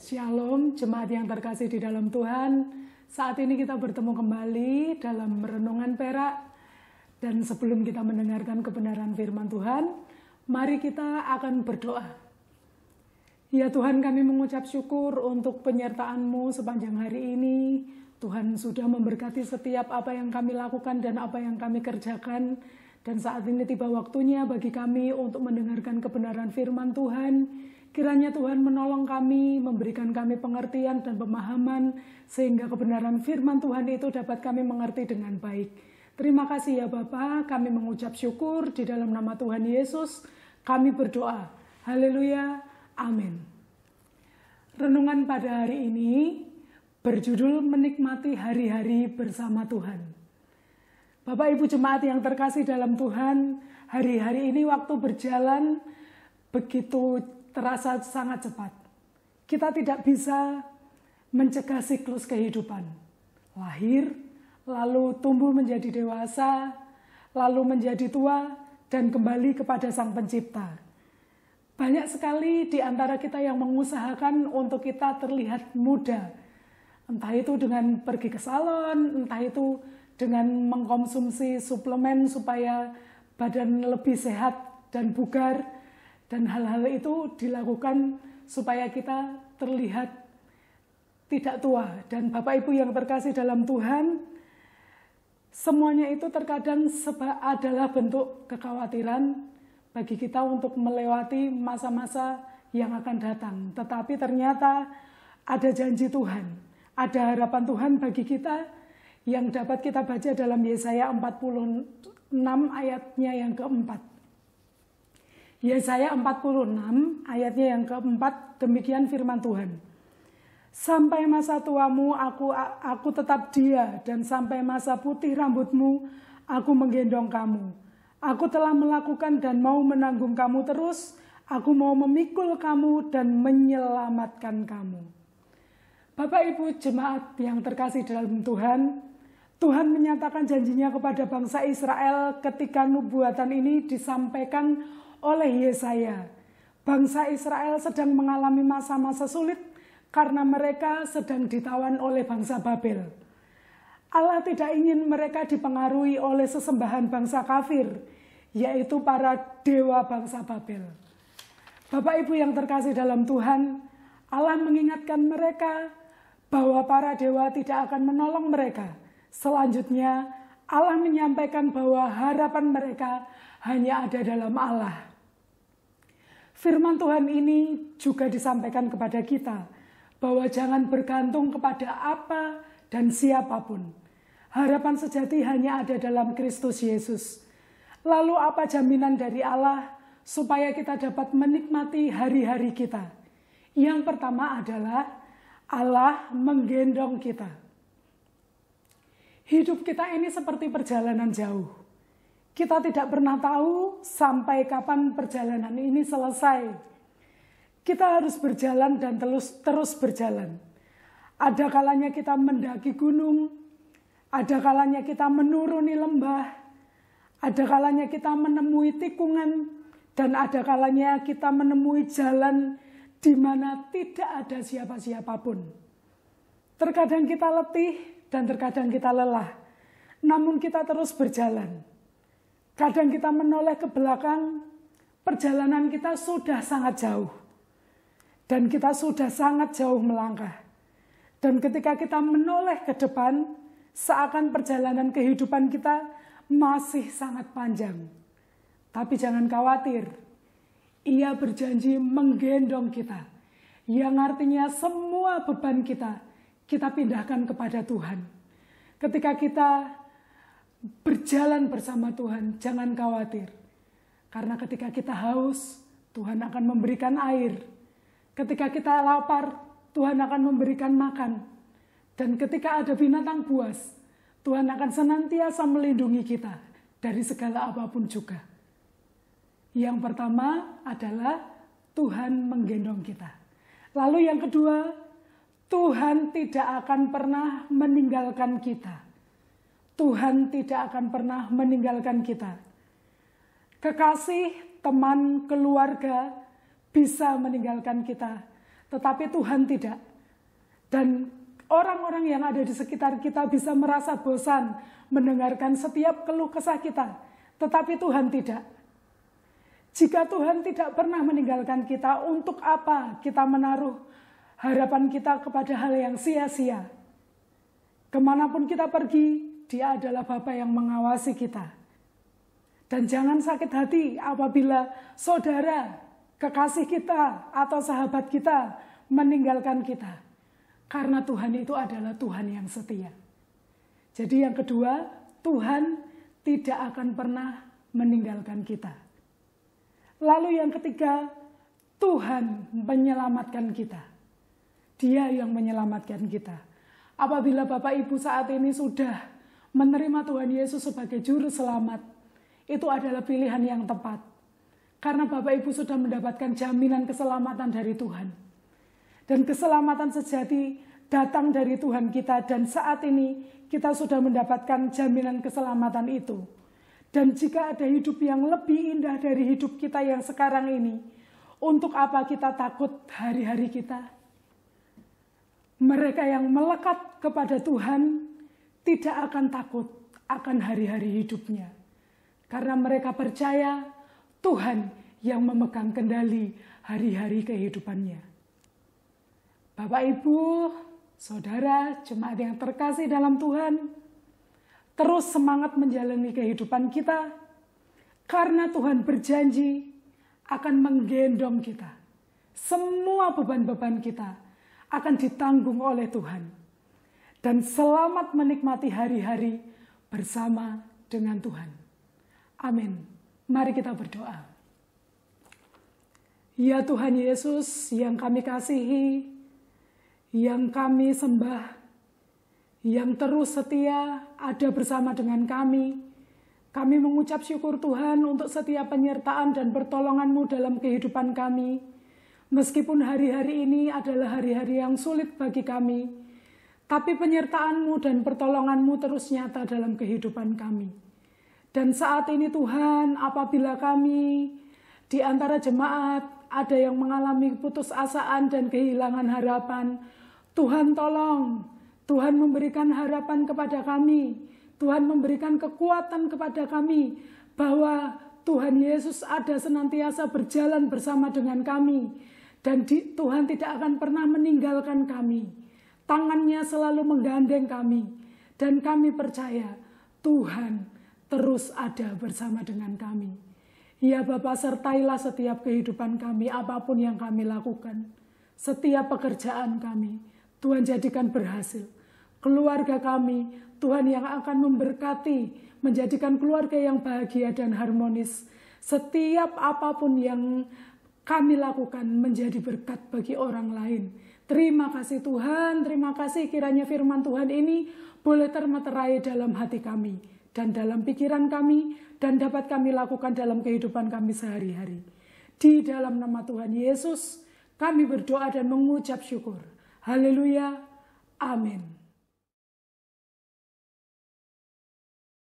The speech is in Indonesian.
Shalom, jemaat yang terkasih di dalam Tuhan. Saat ini kita bertemu kembali dalam renungan perak. Dan sebelum kita mendengarkan kebenaran firman Tuhan, mari kita akan berdoa. Ya Tuhan, kami mengucap syukur untuk penyertaan-Mu sepanjang hari ini. Tuhan sudah memberkati setiap apa yang kami lakukan dan apa yang kami kerjakan. Dan saat ini tiba waktunya bagi kami untuk mendengarkan kebenaran firman Tuhan. Kiranya Tuhan menolong kami, memberikan kami pengertian dan pemahaman, sehingga kebenaran firman Tuhan itu dapat kami mengerti dengan baik. Terima kasih ya Bapa, kami mengucap syukur di dalam nama Tuhan Yesus. Kami berdoa, haleluya, amin. Renungan pada hari ini berjudul menikmati hari-hari bersama Tuhan. Bapak Ibu jemaat yang terkasih dalam Tuhan, hari-hari ini waktu berjalan begitu terasa sangat cepat. Kita tidak bisa mencegah siklus kehidupan. Lahir, lalu tumbuh menjadi dewasa, lalu menjadi tua, dan kembali kepada Sang Pencipta. Banyak sekali di antara kita yang mengusahakan untuk kita terlihat muda. Entah itu dengan pergi ke salon, entah itu dengan mengkonsumsi suplemen supaya badan lebih sehat dan bugar. Dan hal-hal itu dilakukan supaya kita terlihat tidak tua. Dan Bapak Ibu yang terkasih dalam Tuhan, semuanya itu terkadang adalah bentuk kekhawatiran bagi kita untuk melewati masa-masa yang akan datang. Tetapi ternyata ada janji Tuhan, ada harapan Tuhan bagi kita yang dapat kita baca dalam Yesaya 46 ayatnya yang keempat. Yesaya 46 ayatnya yang keempat, demikian firman Tuhan. Sampai masa tuamu aku tetap dia, dan sampai masa putih rambutmu aku menggendong kamu. Aku telah melakukan dan mau menanggung kamu terus, aku mau memikul kamu dan menyelamatkan kamu. Bapak Ibu jemaat yang terkasih dalam Tuhan, Tuhan menyatakan janjinya kepada bangsa Israel ketika nubuatan ini disampaikan oleh Yesaya. Bangsa Israel sedang mengalami masa-masa sulit karena mereka sedang ditawan oleh bangsa Babel. Allah tidak ingin mereka dipengaruhi oleh sesembahan bangsa kafir, yaitu para dewa bangsa Babel. Bapak Ibu yang terkasih dalam Tuhan, Allah mengingatkan mereka bahwa para dewa tidak akan menolong mereka. Selanjutnya, Allah menyampaikan bahwa harapan mereka hanya ada dalam Allah. Firman Tuhan ini juga disampaikan kepada kita, bahwa jangan bergantung kepada apa dan siapapun. Harapan sejati hanya ada dalam Kristus Yesus. Lalu apa jaminan dari Allah supaya kita dapat menikmati hari-hari kita? Yang pertama adalah Allah menggendong kita. Hidup kita ini seperti perjalanan jauh. Kita tidak pernah tahu sampai kapan perjalanan ini selesai. Kita harus berjalan dan terus berjalan. Ada kalanya kita mendaki gunung, ada kalanya kita menuruni lembah, ada kalanya kita menemui tikungan, dan ada kalanya kita menemui jalan di mana tidak ada siapa-siapapun. Terkadang kita letih dan terkadang kita lelah, namun kita terus berjalan. Kadang kita menoleh ke belakang, perjalanan kita sudah sangat jauh. Dan kita sudah sangat jauh melangkah. Dan ketika kita menoleh ke depan, seakan perjalanan kehidupan kita masih sangat panjang. Tapi jangan khawatir, Ia berjanji menggendong kita. Yang artinya semua beban kita pindahkan kepada Tuhan. Ketika kita berjalan bersama Tuhan, jangan khawatir. Karena ketika kita haus, Tuhan akan memberikan air. Ketika kita lapar, Tuhan akan memberikan makan. Dan ketika ada binatang buas, Tuhan akan senantiasa melindungi kita dari segala apapun juga. Yang pertama adalah Tuhan menggendong kita. Lalu yang kedua, Tuhan tidak akan pernah meninggalkan kita. Tuhan tidak akan pernah meninggalkan kita. Kekasih, teman, keluarga bisa meninggalkan kita. tetapi Tuhan tidak. Dan orang-orang yang ada di sekitar kita bisa merasa bosan mendengarkan setiap keluh kesah kita, tetapi Tuhan tidak. Jika Tuhan tidak pernah meninggalkan kita, untuk apa kita menaruh harapan kita kepada hal yang sia-sia? Kemanapun kita pergi, Dia adalah Bapa yang mengawasi kita. Dan jangan sakit hati apabila saudara, kekasih kita, atau sahabat kita meninggalkan kita. Karena Tuhan itu adalah Tuhan yang setia. Jadi yang kedua, Tuhan tidak akan pernah meninggalkan kita. Lalu yang ketiga, Tuhan menyelamatkan kita. Dia yang menyelamatkan kita. Apabila Bapak Ibu saat ini sudah menerima Tuhan Yesus sebagai juru selamat, itu adalah pilihan yang tepat. Karena Bapak Ibu sudah mendapatkan jaminan keselamatan dari Tuhan. Dan keselamatan sejati datang dari Tuhan kita. Dan saat ini kita sudah mendapatkan jaminan keselamatan itu. Dan jika ada hidup yang lebih indah dari hidup kita yang sekarang ini, untuk apa kita takut hari-hari kita? Mereka yang melekat kepada Tuhan tidak akan takut akan hari-hari hidupnya. Karena mereka percaya Tuhan yang memegang kendali hari-hari kehidupannya. Bapak, Ibu, Saudara, jemaat yang terkasih dalam Tuhan, terus semangat menjalani kehidupan kita, karena Tuhan berjanji akan menggendong kita. Semua beban-beban kita akan ditanggung oleh Tuhan. Dan selamat menikmati hari-hari bersama dengan Tuhan. Amin. Mari kita berdoa. Ya Tuhan Yesus yang kami kasihi, yang kami sembah, yang terus setia ada bersama dengan kami. Kami mengucap syukur Tuhan untuk setiap penyertaan dan pertolongan-Mu dalam kehidupan kami. Meskipun hari-hari ini adalah hari-hari yang sulit bagi kami, tapi penyertaan-Mu dan pertolongan-Mu terus nyata dalam kehidupan kami. Dan saat ini Tuhan, apabila kami di antara jemaat ada yang mengalami putusasaan dan kehilangan harapan, Tuhan tolong, Tuhan memberikan harapan kepada kami, Tuhan memberikan kekuatan kepada kami, bahwa Tuhan Yesus ada senantiasa berjalan bersama dengan kami, dan Tuhan tidak akan pernah meninggalkan kami. Tangannya selalu menggandeng kami, dan kami percaya Tuhan terus ada bersama dengan kami. Ya Bapa, sertailah setiap kehidupan kami, apapun yang kami lakukan. Setiap pekerjaan kami, Tuhan jadikan berhasil. Keluarga kami, Tuhan yang akan memberkati, menjadikan keluarga yang bahagia dan harmonis. Setiap apapun yang kami lakukan menjadi berkat bagi orang lain. Terima kasih Tuhan, terima kasih kiranya firman Tuhan ini boleh termeterai dalam hati kami dan dalam pikiran kami, dan dapat kami lakukan dalam kehidupan kami sehari-hari. Di dalam nama Tuhan Yesus, kami berdoa dan mengucap syukur. Haleluya. Amin.